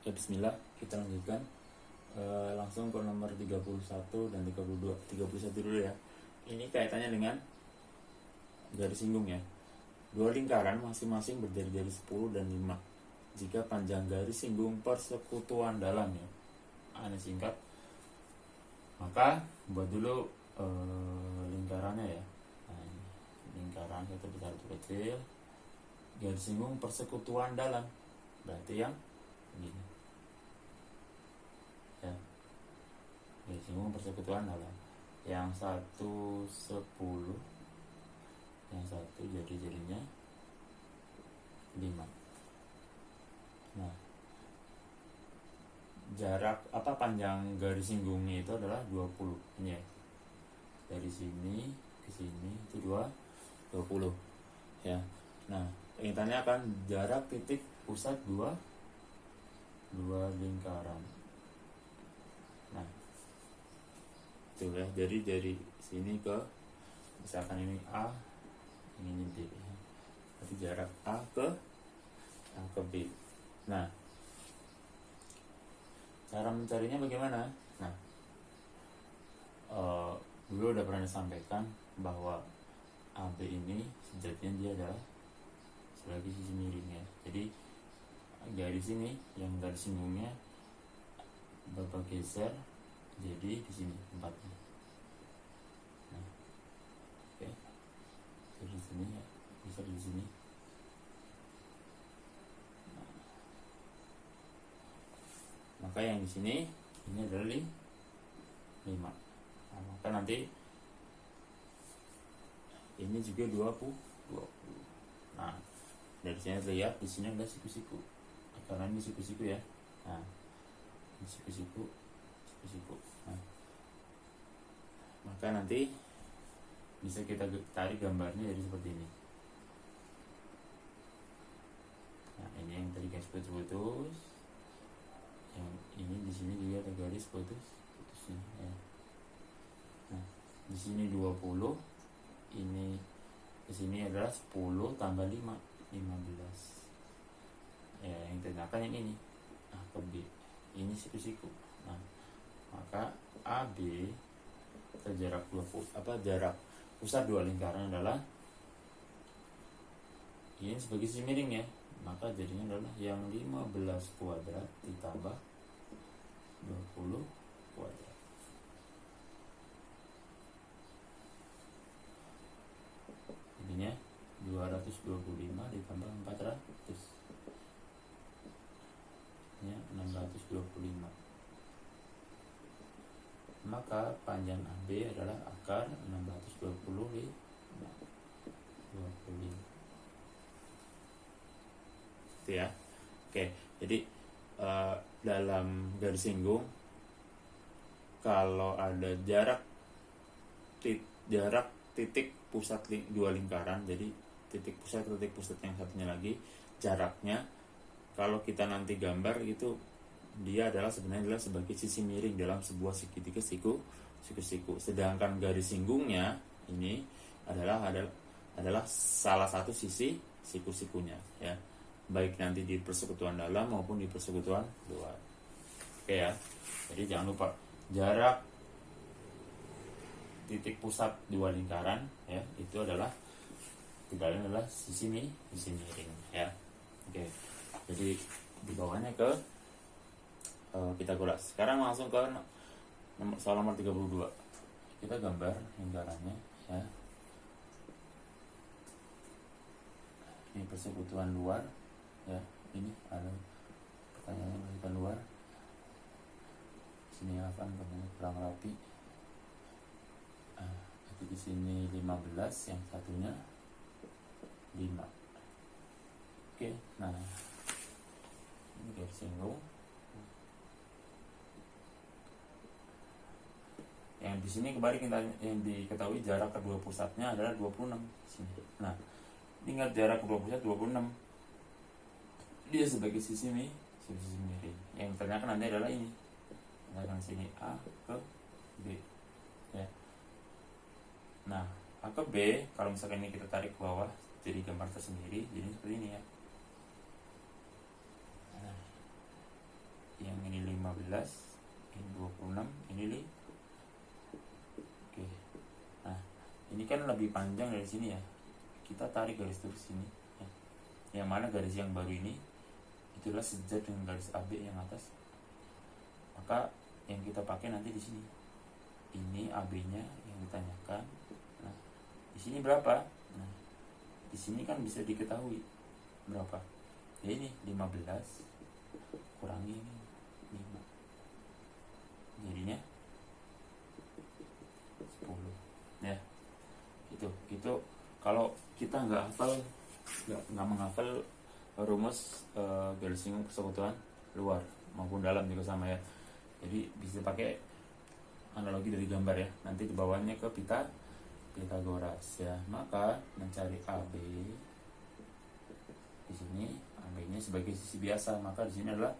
Ya bismillah, kita lanjutkan. Langsung ke nomor 31 dan 32. 31 dulu ya. Ini kaitannya dengan garis singgung ya. Dua lingkaran masing-masing berdiri-jari 10 dan 5 jika panjang garis singgung persekutuan dalam ya. Ini singkat. Maka buat dulu lingkarannya ya. Nah, ini lingkaran satu besar satu kecil, garis singgung persekutuan dalam, berarti yang ini ya, garis singgung persekutuan dalam. Yang satu 10, yang satu jadinya 5. Nah, jarak panjang garis singgungnya itu adalah 20. Ini ya, dari sini ke sini itu 20 ya. Nah, inginnya akan jarak titik pusat dua lingkaran. Nah, itu ya, jadi dari sini ke, misalkan ini A, ini B, jadi jarak A ke B. Nah, cara mencarinya bagaimana? Nah, dulu udah pernah disampaikan bahwa AB ini sejatinya dia adalah sebagai sisi miringnya. Jadi garis ini yang garis singgungnya Bapak geser jadi di sini tempatnya. Nah, oke, jadi di sini ya, bisa di sini. Nah, maka yang di sini ini adalah 5. Nah, maka nanti ini juga 20. Nah, dari sini lihat di sini ada siku-siku. Karena ini siku-siku ya. Nah, ini siku-siku. Nah, maka nanti bisa kita tarik gambarnya jadi seperti ini. Nah, ini yang tadi garis putus. Yang ini di sini juga ada garis putusnya ya. Nah, di sini 20, ini ke sini adalah 10 tambah 5, 15. Ya, yang ditanyakan yang ini A ke B, ini siku-siku. Nah, maka AB jarak jarak pusat dua lingkaran adalah ini sebagai sisi miring ya. Maka jadinya adalah yang 15 kuadrat ditambah 20 kuadrat. Jadinya 225 ditambah 400, ya 625. Maka panjang AB adalah akar 625. Itu ya. Oke, jadi dalam garis singgung kalau ada jarak titik pusat dua lingkaran, jadi titik pusat yang satunya lagi jaraknya, kalau kita nanti gambar itu dia sebenarnya adalah sebagai sisi miring dalam sebuah segitiga siku-siku. Sedangkan garis singgungnya ini adalah salah satu sisi siku-sikunya ya, baik nanti di persekutuan dalam maupun di persekutuan luar. Oke ya, jadi jangan lupa jarak titik pusat dua lingkaran ya, itu adalah sisi miring ya. Oke, jadi di bawahnya ke Pitagoras. Sekarang langsung ke soal nomor 32. Kita gambar lingkarannya ya. Ini persekutuan luar ya. Ini ada pertanyaannya persekutuan luar. Sini akan kemudian kurang rapi. Jadi di sini 15, yang satunya 5. Oke, nah ini garis singgung. Yang di sini kembali yang diketahui jarak kedua pusatnya adalah 26 sini. Nah, ingat jarak kedua pusat 26. Dia sebagai sisi miring. Yang ditanyakan nanti adalah ini. Tanyakan sini A ke B. Ya. Nah, A ke B, kalau misalkan ini kita tarik ke bawah jadi gambar tersendiri, jadi seperti ini ya. Nah, ini 26, ini oke. Nah, ini kan lebih panjang dari sini ya. Kita tarik garis terus sini ya. Yang mana garis yang baru ini itulah sejajar dengan garis AB yang atas. Maka yang kita pakai nanti di sini. Ini AB-nya yang ditanyakan. Nah, di sini berapa? Nah, di sini kan bisa diketahui berapa. Ya ini 15 kurangi ini 5. Jadinya 10. Ya. Itu kalau kita nggak menghafal rumus garis singgung persekutuan luar maupun dalam juga sama ya. Jadi bisa pakai analogi dari gambar ya. Nanti dibawanya ke Pythagoras ya. Maka mencari AB di sini, AB-nya sebagai sisi biasa, maka di sini adalah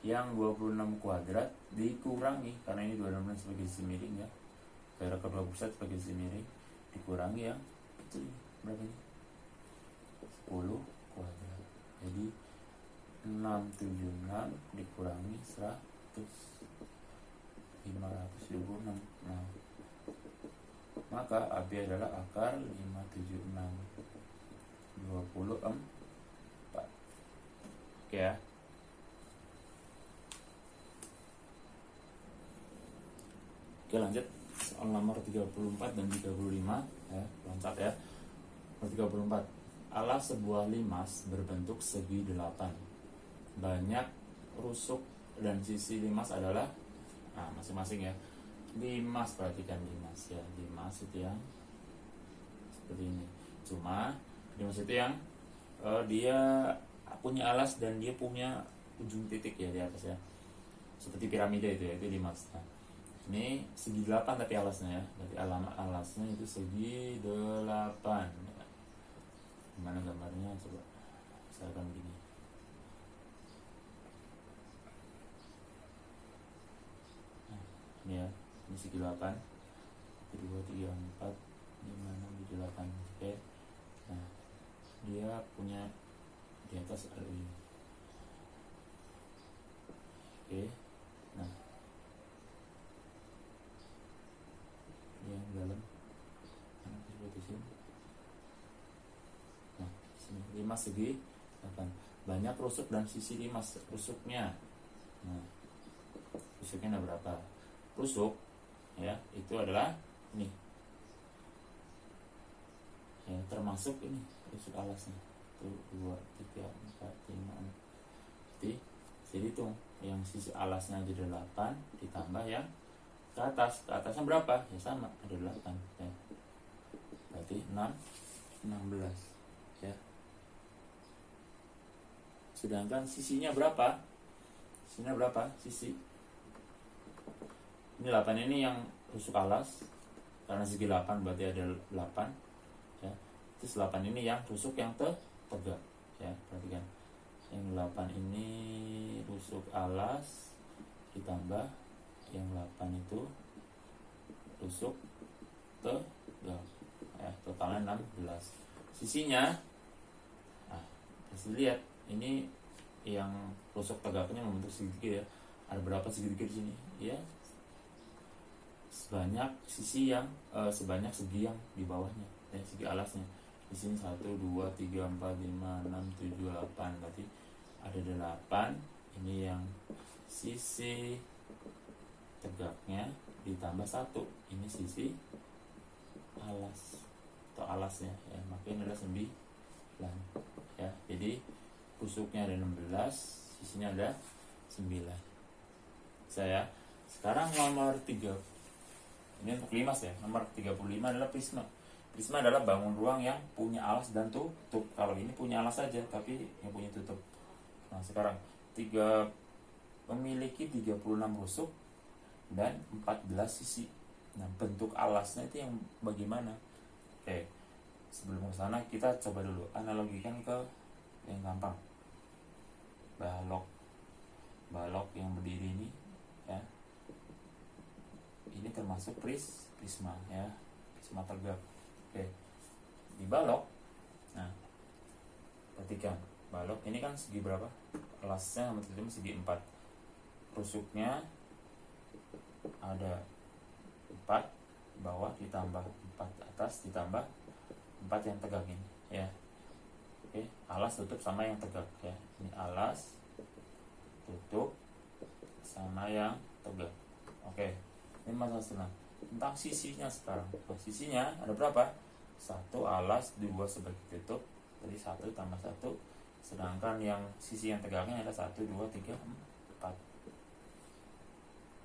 yang 26 kuadrat dikurangi, karena ini 26 sebagai sisi miring ya, jarak kedua pusat sebagai sisi miring, dikurangi yang kecil ini, berapa ini? 10 kuadrat. Jadi 676 dikurangi 100, 526. Nah, maka AB adalah akar 576 24. Oke ya. Oke, lanjut soal nomor 34 dan 35 ya, loncat ya. Nomor 34. Alas sebuah limas berbentuk segi 8. Banyak rusuk dan sisi limas adalah masing-masing ya. Limas, perhatikan limas ya. Limas itu yang seperti ini. Cuma limas itu yang dia punya alas dan dia punya ujung titik ya di atas ya. Seperti piramida itu ya, itu limas. Nah, ini segi 8 tapi alasnya ya. Berarti alasnya itu segi 8. Gimana gambarnya? Coba misalkan begini. Nah, ini ya. Ini segi 8. 1, 2, 3, 4, 5, 6, 7, 8. Oke. Nah, dia punya di atas ada ini. Oke. Nah, yang dalam seperti sini. Nah, sini limas segi 8. Banyak rusuk dan sisi limas rusuknya. Nah, rusuknya ada berapa? Rusuk ya, itu adalah ini. Ya, termasuk ini rusuk alasnya. 1, 2, 3, 4, 5, 6. Jadi itu yang sisi alasnya aja 8 ditambah yang ke atasnya berapa? Ya sama, ada 8 ya. Berarti 16 ya. Sedangkan sisinya berapa? Sisinya berapa? Sisi ini 8 ini yang rusuk alas, karena segi 8 berarti ada 8 ya. Terus 8 ini yang rusuk yang tegak ya, perhatikan. Yang 8 ini rusuk alas ditambah yang 8 itu rusuk tegak ya, totalnya 16. Sisinya harus lihat ini yang rusuk tegaknya membentuk segitiga ya. Ada berapa segitiga di sini ya? Sebanyak sisi yang sebanyak segi yang di bawahnya ya, segi alasnya. Di sini 1, 2, 3, 4, 5, 6, 7, 8. Berarti ada 8. Ini yang sisi tegaknya ditambah 1. Ini sisi alas atau alasnya ya, makanya ada 9 ya. Jadi rusuknya ada 16, sisinya ada 9. Saya sekarang nomor 3. Ini untuk limas ya. Nomor 35 adalah prisma. Prisma adalah bangun ruang yang punya alas dan tutup. Kalau ini punya alas saja tapi yang punya tutup. Nah, sekarang memiliki 36 rusuk dan 14 sisi. Nah, bentuk alasnya itu yang bagaimana? Oke, sebelum ke sana kita coba dulu analogikan ke yang gampang. Balok yang berdiri ini ya. Ini termasuk prisma ya, prisma tegak. Oke, di balok. Nah, perhatikan balok ini kan segi berapa? Alasnya sama tutupnya segi 4. rusuknya ada 4 bawah ditambah 4 atas ditambah 4 yang tegak ini ya. Oke, alas tutup sama yang tegak ya. Ini alas tutup sama yang tegak. Oke, ini masalah senang tentang sisinya sekarang. Nah, sisinya ada berapa? 1 alas, 2 sebagai tutup. Jadi 1 tambah 1. Sedangkan yang sisi yang tegaknya ada 1, 2, 3, 4.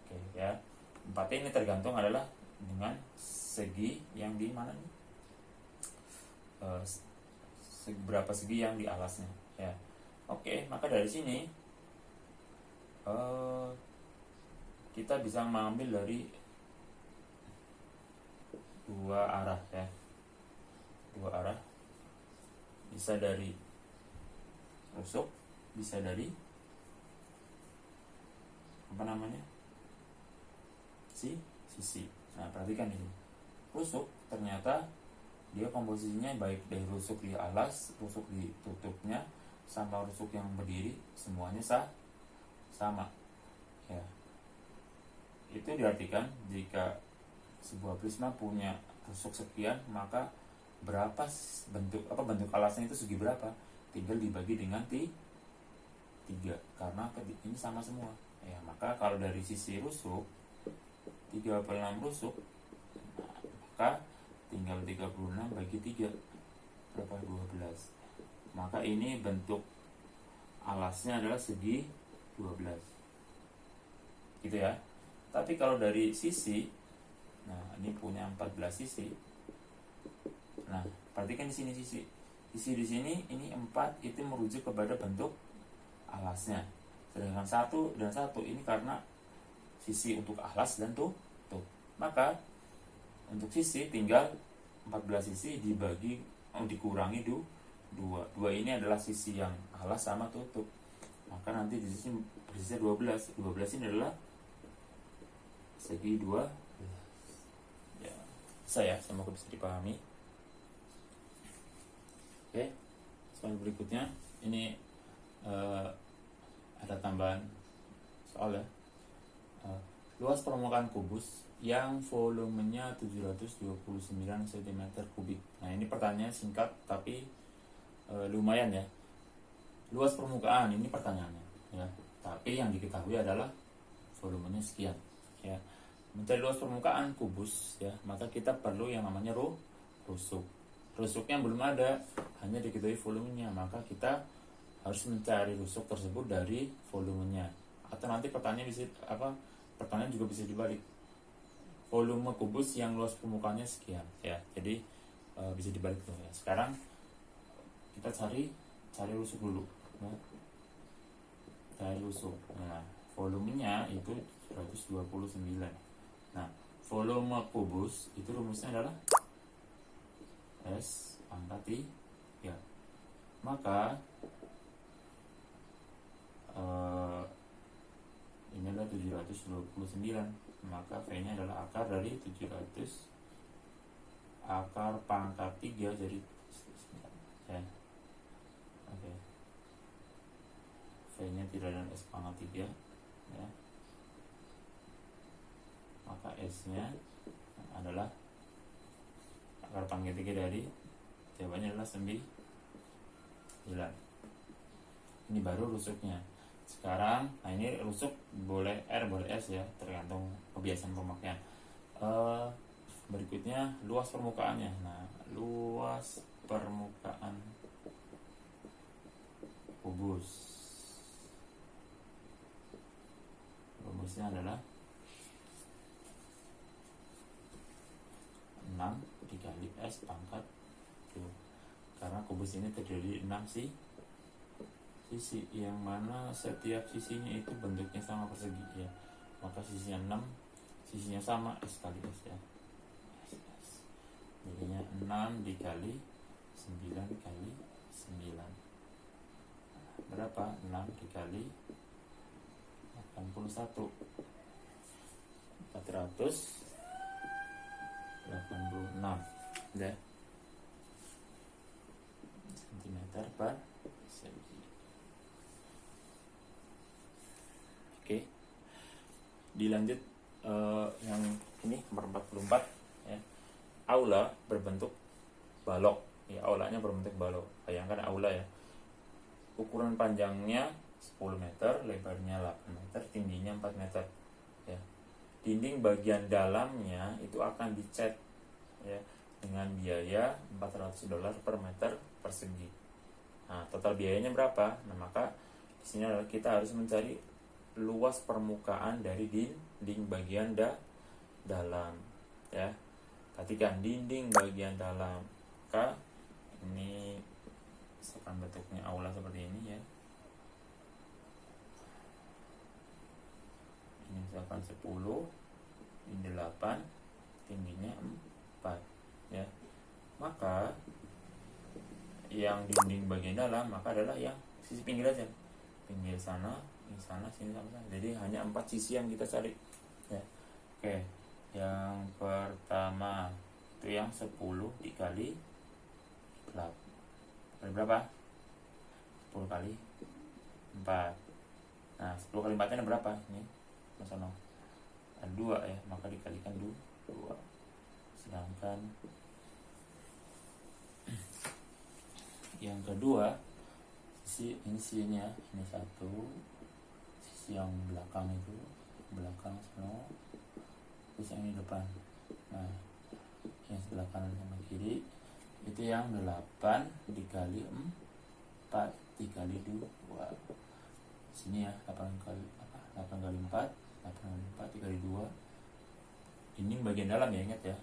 Oke ya. 4 ini tergantung adalah dengan segi yang di mana nih? Berapa segi yang di alasnya ya. Oke, maka dari sini kita bisa mengambil dari 2 arah ya. 2 arah, bisa dari rusuk, bisa dari apa namanya, sisi. Nah, perhatikan ini rusuk ternyata dia komposisinya baik dari rusuk di alas, rusuk di tutupnya, sama rusuk yang berdiri semuanya sama ya. Itu diartikan jika sebuah prisma punya rusuk sekian, maka berapa bentuk alasnya itu segi berapa, tinggal dibagi dengan 3 karena ini sama semua ya. Maka kalau dari sisi rusuk 36 rusuk, maka tinggal 36 bagi 3 berapa? 12. Maka ini bentuk alasnya adalah segi 12 gitu ya. Tapi kalau dari sisi, nah ini punya 14 sisi. Nah, perhatikan di sini sisi di sini ini 4 itu merujuk kepada bentuk alasnya. Sedangkan 1 dan 1 ini karena sisi untuk alas dan tutup. Maka untuk sisi tinggal 14 sisi dikurangi 2. 2 ini adalah sisi yang alas sama tutup. Maka nanti di sini bersisa 12. 12 ini adalah segi 2 ya. Semoga bisa dipahami. Oke, soal berikutnya ini ada tambahan soal ya. Luas permukaan kubus yang volumenya 729 cm3. Nah, ini pertanyaan singkat tapi lumayan ya. Luas permukaan ini pertanyaannya ya. Tapi yang diketahui adalah volumenya sekian ya. Mencari luas permukaan kubus ya, maka kita perlu yang namanya rusuk. Rusuknya belum ada, hanya diketahui volumenya, maka kita harus mencari rusuk tersebut dari volumenya. Atau nanti pertanyaan juga bisa dibalik. Volume kubus yang luas permukaannya sekian ya. Jadi bisa dibalik tuh ya. Sekarang kita cari rusuk dulu ya. Cari rusuk. Nah, volumenya itu 129. Nah, volume kubus itu rumusnya adalah S pangkat T ya. Maka ini adalah 729. Maka V nya adalah akar dari 700 akar pangkat 3 jadi ya. Oke. V nya tidak ada S pangkat 3 ya. Maka S nya adalah akar pangkat 3 dari, jawabannya adalah 9. Ini baru rusuknya. Sekarang, nah ini rusuk boleh R boleh S ya, tergantung kebiasaan pemakaian. Berikutnya luas permukaannya. Nah, luas permukaan kubus, rumusnya adalah 6 dikali S pangkat 2. Karena kubus ini terdiri 6 sisi, yang mana setiap sisinya itu bentuknya sama persegi ya. Maka sisinya 6, sisinya sama, S kali S ya. S. Jadinya 6 dikali 9 kali 9. Berapa? 6 dikali 81. 486 ya. Centimeter per segi. Oke. dilanjut yang ini nomor 44 ya. Aula berbentuk balok ya, aulanya berbentuk balok. Bayangkan aula ya, ukuran panjangnya 10 meter, lebarnya 8 meter, tingginya 4 meter ya. Dinding bagian dalamnya itu akan dicat ya dengan biaya $400 per meter persegi. Nah, total biayanya berapa? Nah, maka di sini adalah kita harus mencari luas permukaan dari dinding bagian dalam ya. Perhatikan dinding bagian dalam. Maka ini misalkan bentuknya aula seperti ini ya. Ini misalkan 10, ini 8, tingginya 4 ya. Maka yang dinding bagian dalam maka adalah yang sisi pinggir aja, pinggir sana, ini sana, sini, sama. Jadi hanya 4 sisi yang kita cari ya. Oke, yang pertama itu yang 10 dikali 8 kali berapa? 10 kali 4. Nah, 10 kali 4 nya berapa? Ini Mas Ono ada 2 ya, maka dikalikan 2. Sedangkan yang kedua sisi ini, sisinya ini 1, sisi yang belakang itu belakang semua, terus yang ini depan. Nah, yang sebelah kanan sama kiri itu yang 8 dikali 4 dikali 2. Sini ya 8 kali 4 dikali 2. Dinding bagian dalam ya, ingat ya.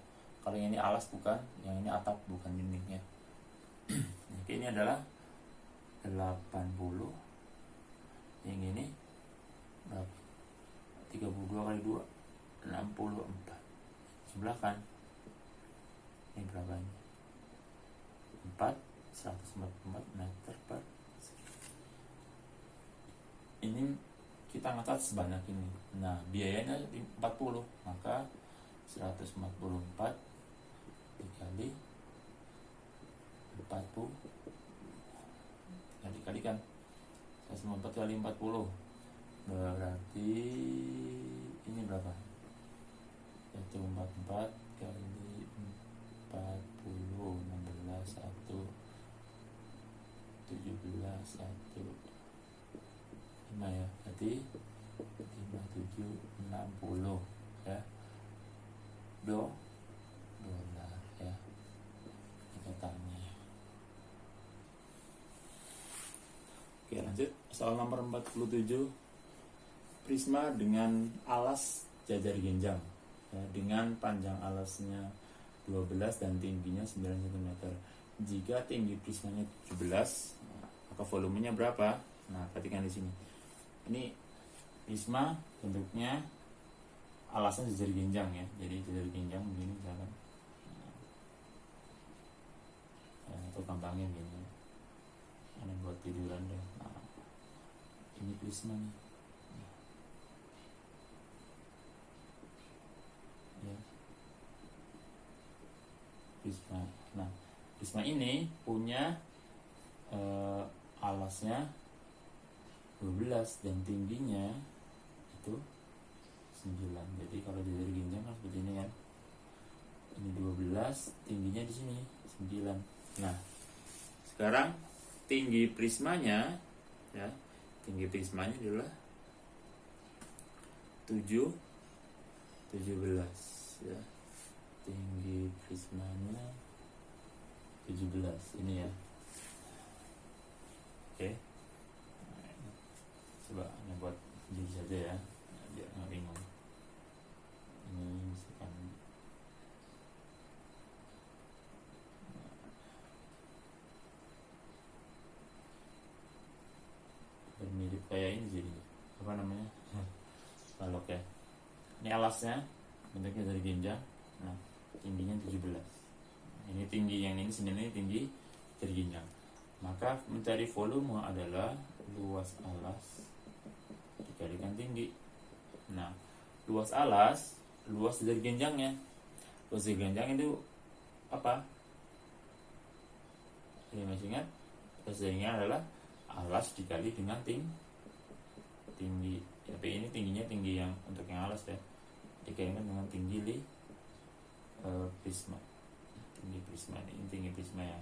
Kalau yang ini alas bukan, yang ini atap bukan dindingnya. Oke, ini adalah 80. Yang ini berapa? 32 kali 2 64. Sebelah kan ini berapa ini? 144 meter per segi. Ini kita ngecat sebanyak ini. Nah, biayanya 40, maka 144 dikali 40 dikalikan 144 kali 40 berarti ini berapa? Yaitu 44 kali 40 16 1 17 1 5 ya, berarti 57 60 ya, $. Ya totalnya. Oke, lanjut soal nomor 47. Prisma dengan alas jajar genjang ya, dengan panjang alasnya 12 dan tingginya 9 cm. Jika tinggi prismanya 17, maka volumenya berapa? Nah, perhatikan di sini. Ini prisma bentuknya alasnya jajar genjang ya. Jadi jajar genjang begini misalkan. Atau gampangnya begini. Ini buat tiduran deh. Nah, ini prisma nih. Ya. Prisma. Nah, prisma ini punya alasnya 12 dan tingginya itu 9. Jadi kalau jajar genjang kan seperti ini kan. Ini 12, tingginya di sini 9. Nah, sekarang tinggi prismanya ya, tinggi prismanya adalah 17 ya. Tinggi prismanya 17 ini ya. Oke. Coba hanya buat jadi saja ya, biar nggak bingung. Ini misalkan mirip kayak ini, jadi apa namanya, balok ya. Ini alasnya bentuknya dari genjang. Nah, tingginya 17. Ini tinggi, yang ini sebenarnya tinggi dari genjang. Maka mencari volume adalah luas alas dikalikan tinggi. Nah, luas alas, luas dari genjangnya. Luas dari genjang itu apa? Jadi masih ingat? Luas darinya adalah alas dikali dengan tinggi ya P ini tingginya tinggi yang untuk yang alas ya, dikaitkan dengan tinggi prisma. Tinggi prisma ini tinggi prisma ya.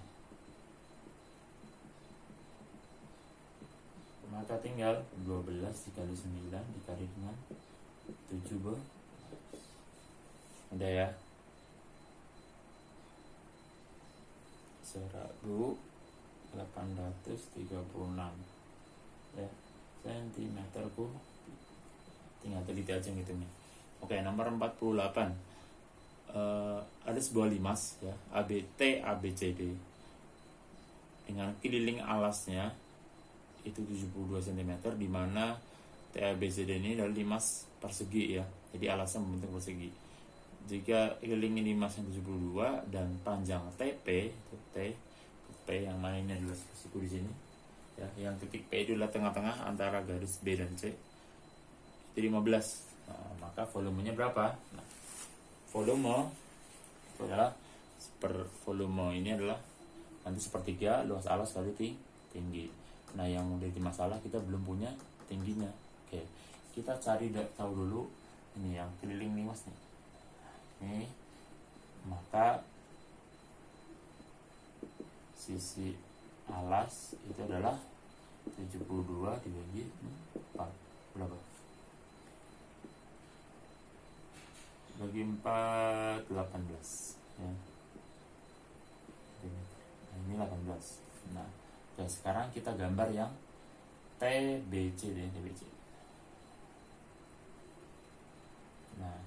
Maka tinggal 12 dikali 9 dikali dengan 7 ada ya, 1836 ya sentimeter kubik. Tinggal teliti aja ngitungnya. Oke, nomor 48. Ada sebuah limas ya, ABT ABCD dengan keliling alasnya itu 72 cm, di mana TABCD ini adalah limas persegi ya. Jadi alasnya membentuk persegi. Jika keliling limas yang 72 dan panjang TP itu P yang mana ini adalah siku di sini ya, yang titik P itu adalah tengah-tengah antara garis B dan C itu 15. Nah, maka volumenya berapa? Nah, volume itu adalah volume ini adalah nanti sepertiga luas alas kali tinggi. Nah, yang menjadi masalah kita belum punya tingginya. Oke, kita cari tahu dulu ini yang keliling limas nih. Ini maka sisi alas itu adalah 72 dibagi 4 berapa? Bagi 4 18 ya. Nah, ini 18. Nah, dan sekarang kita gambar yang TBC deh, TBC. Nah,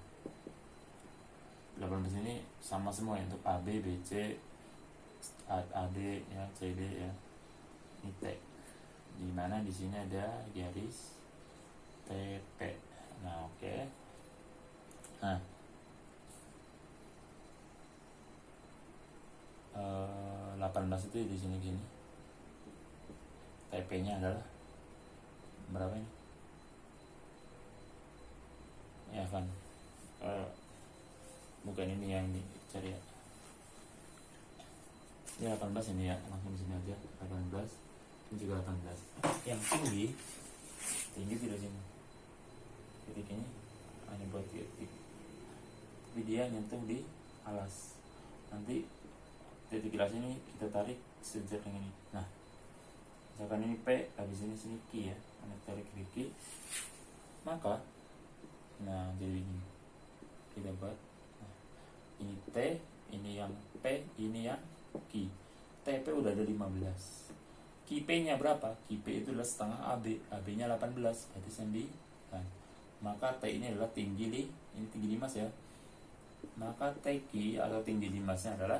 18 ini sama semua ya, untuk AB, BC, AD ya, CD ya. Ini T. Di mana di sini ada garis TP. Nah, oke. Nah, 18 itu di sini gini. TP-nya adalah berapa ini? Ya kan. Bukan ini yang dicari ya. Ini 18 ini ya, langsung di sini aja. 18. Ini juga 18. Yang tinggi tidak sini. Titik ini hanya buat titik. Tapi dia nyentuh di alas. Nanti titik alas ini kita tarik sejajar dengan ini. Nah, misalkan ini P, habis ini sini Q ya. Anda tarik ke Q. Maka nah jadi ini kita buat. Nah, ini T, ini yang P, ini yang Q. TP udah ada 15. QP-nya berapa? QP itu adalah setengah AB. AB-nya 18, berarti 9. Maka T ini adalah tinggi ini tinggi limas ya. Maka TQ atau tinggi limasnya adalah